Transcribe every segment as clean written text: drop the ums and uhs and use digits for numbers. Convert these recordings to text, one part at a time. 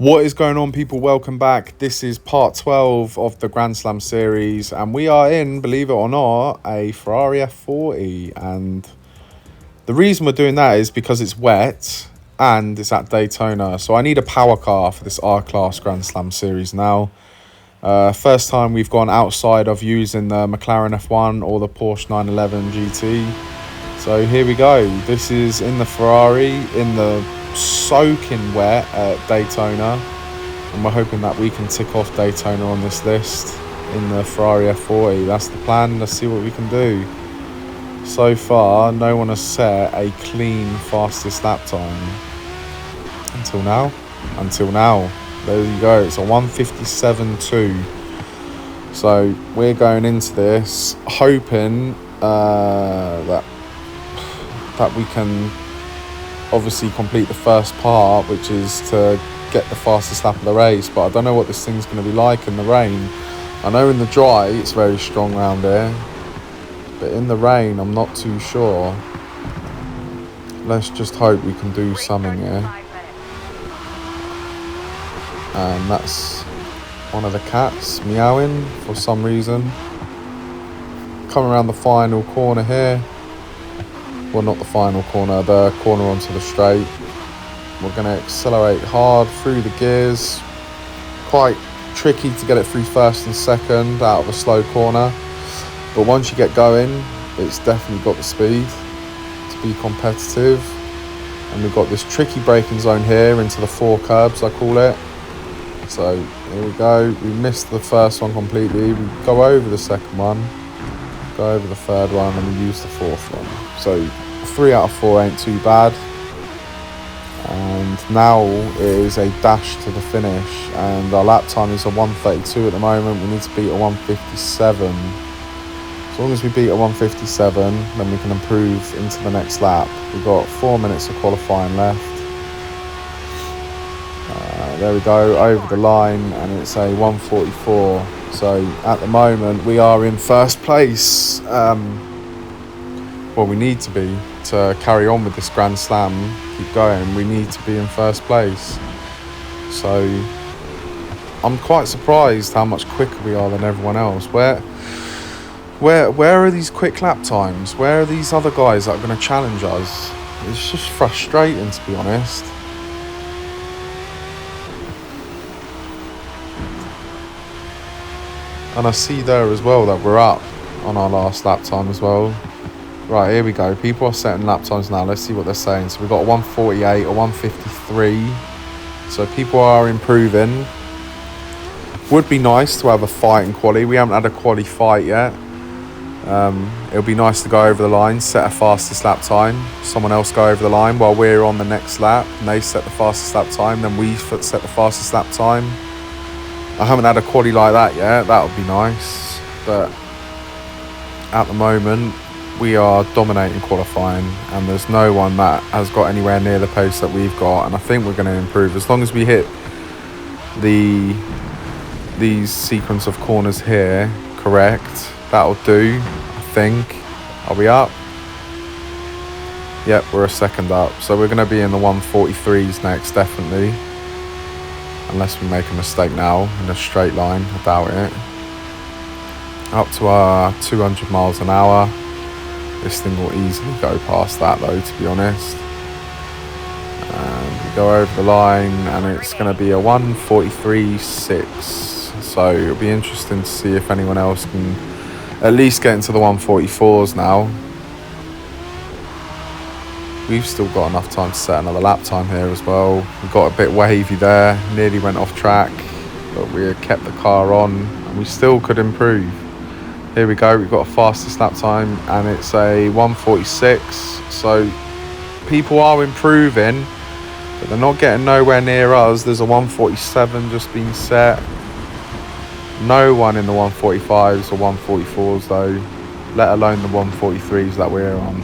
What is going on, people? Welcome back. This is part 12 of the Grand Slam series, and we are in, believe it or not, a Ferrari F40. And the reason we're doing that is because it's wet and it's at Daytona. So I need a power car for this R-Class Grand Slam series now. First time we've gone outside of using the McLaren F1 or the Porsche 911 GT. So here we go. This is in the Ferrari in the soaking wet at Daytona, and we're hoping that we can tick off Daytona on this list in the Ferrari F40. That's the plan. Let's see what we can do. So far, no one has set a clean fastest lap time until now. There you go. It's a 1:57.2. So we're going into this hoping that we can obviously complete the first part, which is to get the fastest lap of the race. But I don't know what this thing's going to be like in the rain. I know in the dry it's very strong around here, but in the rain I'm not too sure. Let's just hope we can do something here. And that's one of the cats meowing for some reason. Coming around the final corner here. Well, not the final corner, the corner onto the straight. We're going to accelerate hard through the gears. Quite tricky to get it through first and second out of a slow corner. But once you get going, it's definitely got the speed to be competitive. And we've got this tricky braking zone here into the four curbs, I call it. So here we go. We missed the first one completely. We go over the second one, go over the third one, and we use the fourth one. So 3 out of 4 ain't too bad. And now it is a dash to the finish, and our lap time is a 1:32 at the moment. We need to beat a 1:57. As long as we beat a 1:57, then we can improve into the next lap. We've got 4 minutes of qualifying left. There we go, over the line, and it's a 1:44. So at the moment we are in first place. Well, we need to be to carry on with this Grand Slam, keep going. We need to be in first place. So I'm quite surprised how much quicker we are than everyone else. Where are these quick lap times? Where are these other guys that are going to challenge us? It's just frustrating, to be honest. And I see there as well that we're up on our last lap time as well. Right, here we go. People are setting lap times now. Let's see what they're saying. So we've got a 1:48, a 1:53. So people are improving. Would be nice to have a fight in quali. We haven't had a quali fight yet. It'll be nice to go over the line, set a fastest lap time. Someone else go over the line while we're on the next lap, and they set the fastest lap time. Then we set the fastest lap time. I haven't had a quali like that yet. That would be nice. But at the moment, we are dominating qualifying, and there's no one that has got anywhere near the pace that we've got. And I think we're going to improve as long as we hit these sequence of corners here correct. That'll do, I think. Are we up? Yep, we're a second up. So we're going to be in the 1:43s next, definitely. Unless we make a mistake now in a straight line. I doubt it. Up to our 200 miles an hour. This thing will easily go past that though, to be honest. And we go over the line, and it's going to be a 1:43.6. So it'll be interesting to see if anyone else can at least get into the 1:44s now. We've still got enough time to set another lap time here as well. We got a bit wavy there, nearly went off track, but we kept the car on, and we still could improve. Here we go, we've got a fastest lap time, and it's a 1:46. So people are improving, but they're not getting nowhere near us. There's a 1:47 just been set. No one in the 1:45s or 1:44s though, let alone the 1:43s that we're on.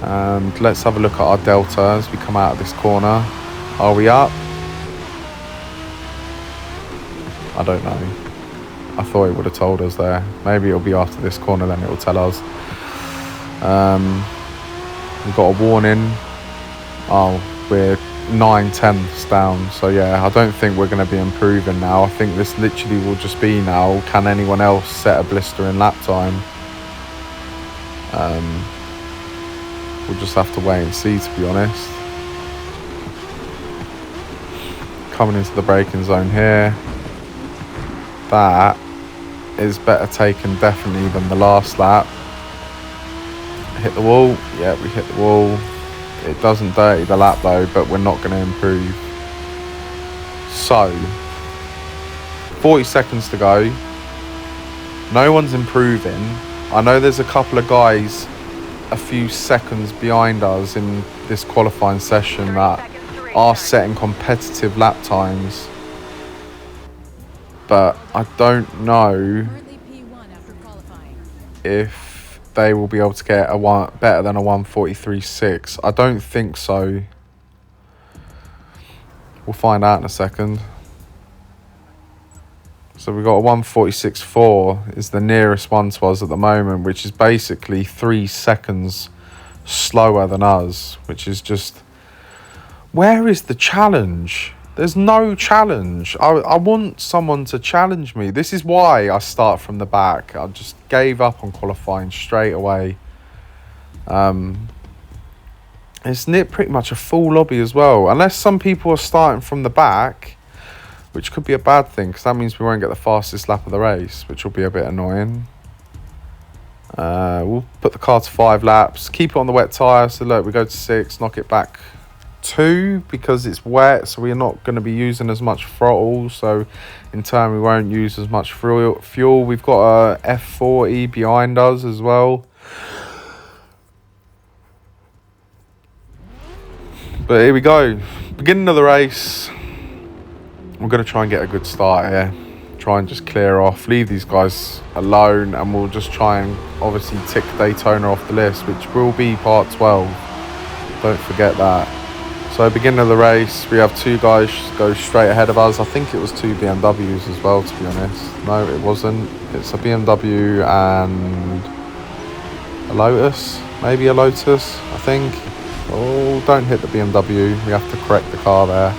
And let's have a look at our delta as we come out of this corner. Are we up? I don't know. I thought it would have told us there. Maybe it'll be after this corner, then it will tell us. We've got a warning. Oh, we're 9/10 down. So yeah, I don't think we're going to be improving now. I think this literally will just be now, can anyone else set a blistering lap time? We'll just have to wait and see, to be honest. Coming into the braking zone here. That is better taken definitely than the last lap. Hit the wall. Yeah, we hit the wall. It doesn't dirty the lap though, but we're not going to improve. So 40 seconds to go. No one's improving. I know there's a couple of guys a few seconds behind us in this qualifying session that are setting competitive lap times, but I don't know if they will be able to get a one better than a 1:43.6. I don't think so. We'll find out in a second. So we've got a 1:46.4 is the nearest one to us at the moment, which is basically 3 seconds slower than us, which is just... Where is the challenge? There's no challenge. I want someone to challenge me. This is why I start from the back. I just gave up on qualifying straight away. It's pretty much a full lobby as well. Unless some people are starting from the back, which could be a bad thing, because that means we won't get the fastest lap of the race, which will be a bit annoying. We'll put the car to 5 laps. Keep it on the wet tyre. So look, we go to 6, knock it back 2 because it's wet, so we're not going to be using as much throttle, so in turn we won't use as much fuel. We've got a F40 behind us as well, but here we go, beginning of the race. We're going to try and get a good start here, try and just clear off, leave these guys alone, and we'll just try and obviously tick Daytona off the list, which will be part 12, don't forget that. So beginning of the race, we have 2 guys go straight ahead of us. I think it was 2 BMWs as well, to be honest. No, it wasn't. It's a BMW and a Lotus. Maybe a Lotus, I think. Oh, don't hit the BMW. We have to correct the car there.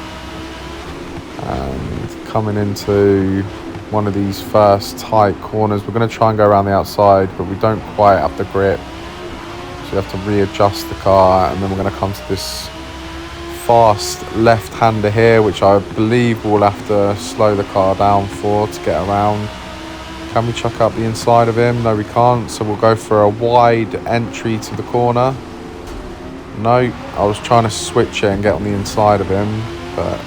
And coming into one of these first tight corners, we're going to try and go around the outside, but we don't quite have the grip. So we have to readjust the car, and then we're going to come to this fast left-hander here, which I believe we'll have to slow the car down for to get around. Can we chuck up the inside of him? No, we can't. So we'll go for a wide entry to the corner. No, I was trying to switch it and get on the inside of him, but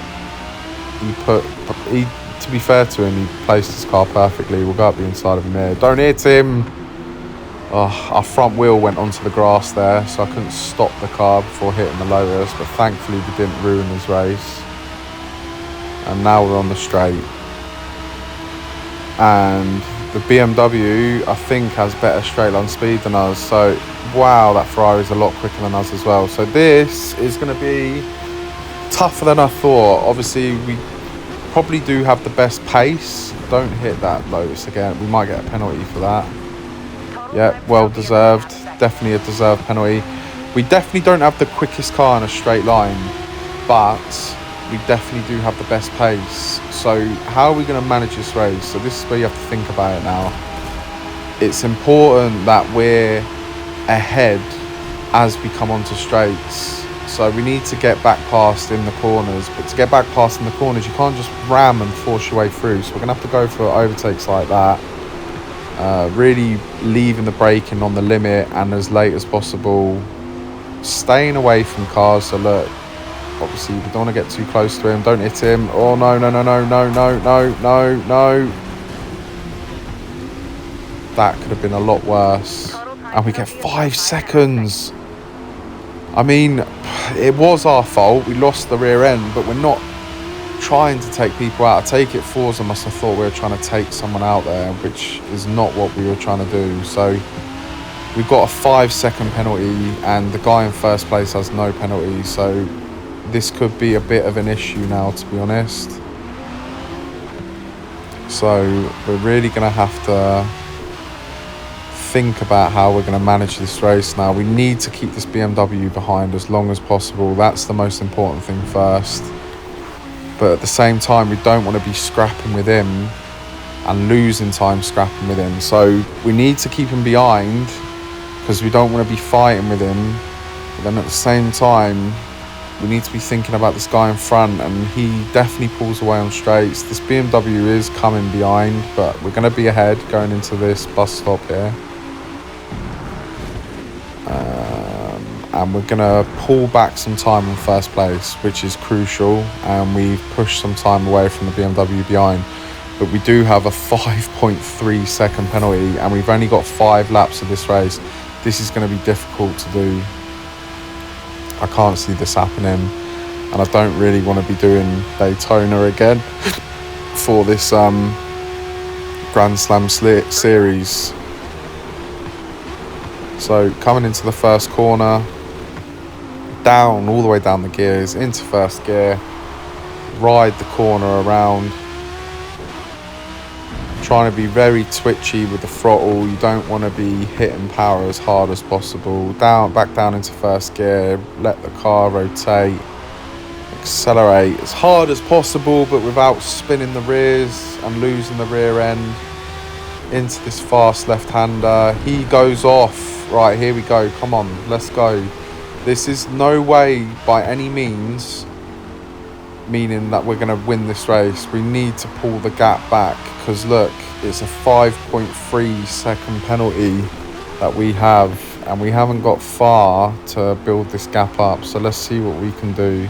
to be fair to him, he placed his car perfectly. We'll go up the inside of him here. Don't hit him. Oh, our front wheel went onto the grass there, so I couldn't stop the car before hitting the Lotus, but thankfully we didn't ruin his race. And now we're on the straight. And the BMW, I think, has better straight line speed than us. So, wow, that Ferrari's a lot quicker than us as well. So this is going to be tougher than I thought. Obviously, we probably do have the best pace. Don't hit that Lotus again. We might get a penalty for that. Yeah, well deserved. Definitely a deserved penalty. We definitely don't have the quickest car in a straight line, but we definitely do have the best pace. So how are we going to manage this race? So this is where you have to think about it now. It's important that we're ahead as we come onto straights. So we need to get back past in the corners, but to get back past in the corners, you can't just ram and force your way through. So we're going to have to go for overtakes like that. Really leaving the braking on the limit and as late as possible, staying away from cars. So look, obviously we don't want to get too close to him. Don't hit him. Oh no, no, no, no, no, no, no, no, no. That could have been a lot worse. And we get 5 seconds. I mean, it was our fault. We lost the rear end, but we're not trying to take people out. I take it Forza must have thought we were trying to take someone out there, which is not what we were trying to do. So we've got a 5-second penalty, and the guy in first place has no penalty. So this could be a bit of an issue now, to be honest. So we're really going to have to think about how we're going to manage this race now. We need to keep this BMW behind as long as possible. That's the most important thing first. But at the same time, we don't want to be scrapping with him and losing time scrapping with him. So we need to keep him behind because we don't want to be fighting with him. But then at the same time, we need to be thinking about this guy in front, and he definitely pulls away on straights. This BMW is coming behind, but we're going to be ahead going into this bus stop here. And we're going to pull back some time in first place, which is crucial, and we've pushed some time away from the BMW behind. But we do have a 5.3 second penalty, and we've only got 5 laps of this race. This is going to be difficult to do. I can't see this happening, and I don't really want to be doing Daytona again for this Grand Slam series. So coming into the first corner, down all the way down the gears into first gear, ride the corner around, trying to be very twitchy with the throttle. You don't want to be hitting power as hard as possible. Back down into first gear, let the car rotate, accelerate as hard as possible, but without spinning the rears and losing the rear end. Into this fast left-hander, he goes off. Right, here we go, come on, let's go. This is no way by any means meaning that we're going to win this race. We need to pull the gap back, because look, it's a 5.3 second penalty that we have, and we haven't got far to build this gap up. So let's see what we can do.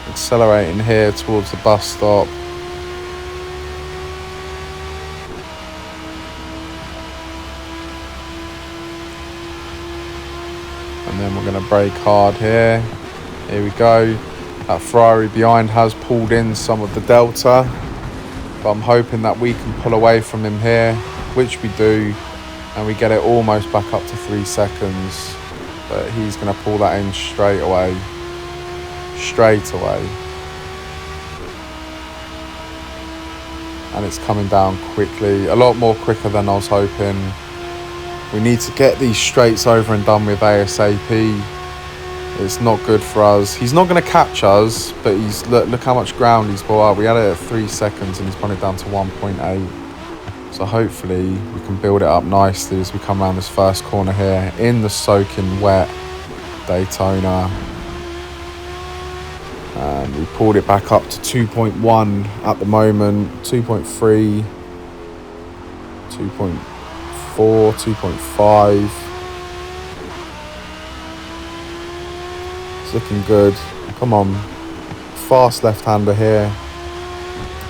Accelerating here towards the bus stop. And then we're going to brake hard here. Here we go. That Ferrari behind has pulled in some of the Delta, but I'm hoping that we can pull away from him here, which we do, and we get it almost back up to 3 seconds. But he's going to pull that in straight away. And it's coming down quickly, a lot more quicker than I was hoping. We need to get these straights over and done with ASAP. It's not good for us. He's not going to catch us, but he's look how much ground he's brought up. We had it at 3 seconds and he's brought it down to 1.8. So hopefully we can build it up nicely as we come around this first corner here in the soaking wet Daytona. And we pulled it back up to 2.1 at the moment, 2.3, 2.4, 2.5. It's looking good. Come on. Fast left-hander here.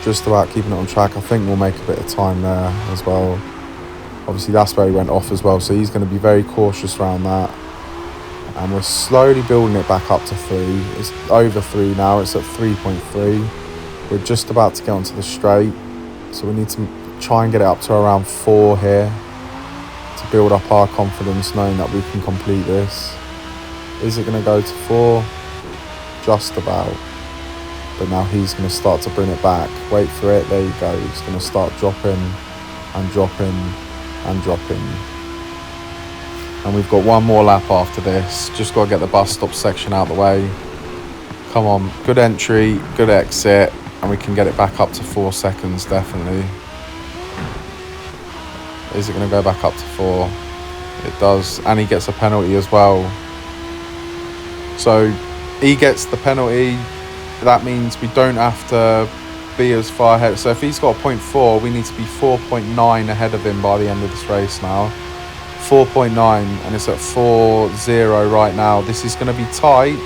Just about keeping it on track. I think we'll make a bit of time there as well. Obviously, that's where he went off as well, so he's going to be very cautious around that. And we're slowly building it back up to 3. It's over 3 now. It's at 3.3. We're just about to get onto the straight, so we need to try and get it up to around 4 here to build up our confidence, knowing that we can complete this. Is it going to go to 4? Just about. But now he's going to start to bring it back. Wait for it. There you go. He's going to start dropping and dropping and dropping. And we've got one more lap after this. Just got to get the bus stop section out of the way. Come on. Good entry, good exit. And we can get it back up to 4 seconds, definitely. Is it going to go back up to 4? It does. And he gets a penalty as well. So he gets the penalty. That means we don't have to be as far ahead. So if he's got a 0.4, we need to be 4.9 ahead of him by the end of this race now. 4.9, and it's at 4.0 right now. This is going to be tight.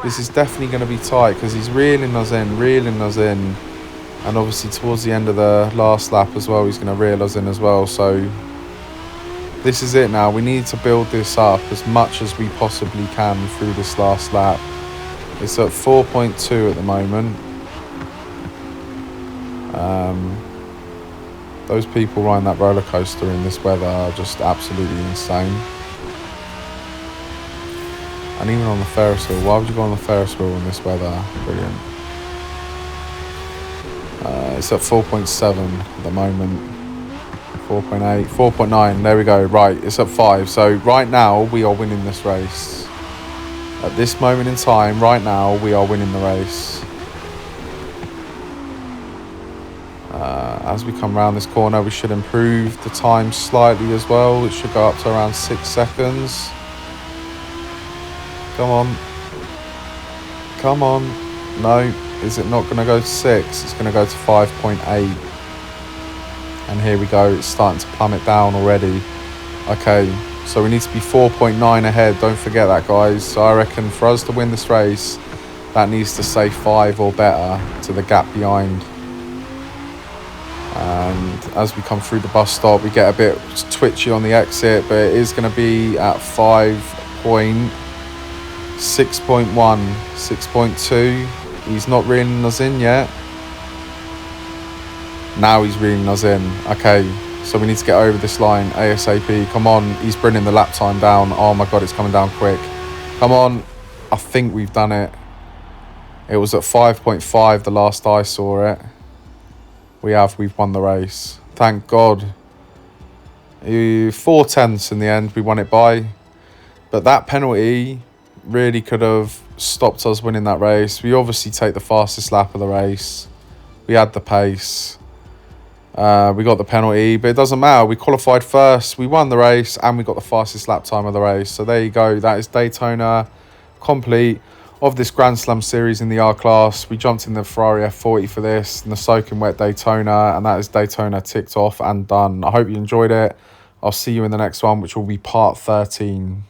This is definitely going to be tight because he's reeling us in. And obviously towards the end of the last lap as well, he's going to reel us in as well. So this is it now. We need to build this up as much as we possibly can through this last lap. It's at 4.2 at the moment. Those people riding that roller coaster in this weather are just absolutely insane. And even on the Ferris wheel. Why would you go on the Ferris wheel in this weather? Brilliant. It's at 4.7 at the moment. 4.8, 4.9, there we go. Right, it's at 5. So right now we are winning this race. At this moment in time, right now, we are winning the race. As we come around this corner, we should improve the time slightly as well. It should go up to around 6 seconds. Come on. Come on. No, is it not going to go to 6? It's going to go to 5.8. And here we go. It's starting to plummet down already. Okay, so we need to be 4.9 ahead. Don't forget that, guys. So I reckon for us to win this race, that needs to say 5 or better to the gap behind. And as we come through the bus stop, we get a bit twitchy on the exit, but it is going to be at 6.1, 6.2. He's not reeling us in yet. Now he's reeling us in. Okay, so we need to get over this line ASAP. Come on, he's bringing the lap time down. Oh my God, it's coming down quick. Come on. I think we've done it. It was at 5.5 the last I saw it. We've won the race. Thank God. 4/10 in the end, we won it by. But that penalty really could have stopped us winning that race. We obviously take the fastest lap of the race. We had the pace. We got the penalty, but it doesn't matter. We qualified first, we won the race, and we got the fastest lap time of the race. So there you go. That is Daytona complete of this Grand Slam series in the R class. We jumped in the Ferrari F40 for this, and the soaking wet Daytona, and that is Daytona ticked off and done. I hope you enjoyed it. I'll see you in the next one, which will be part 13.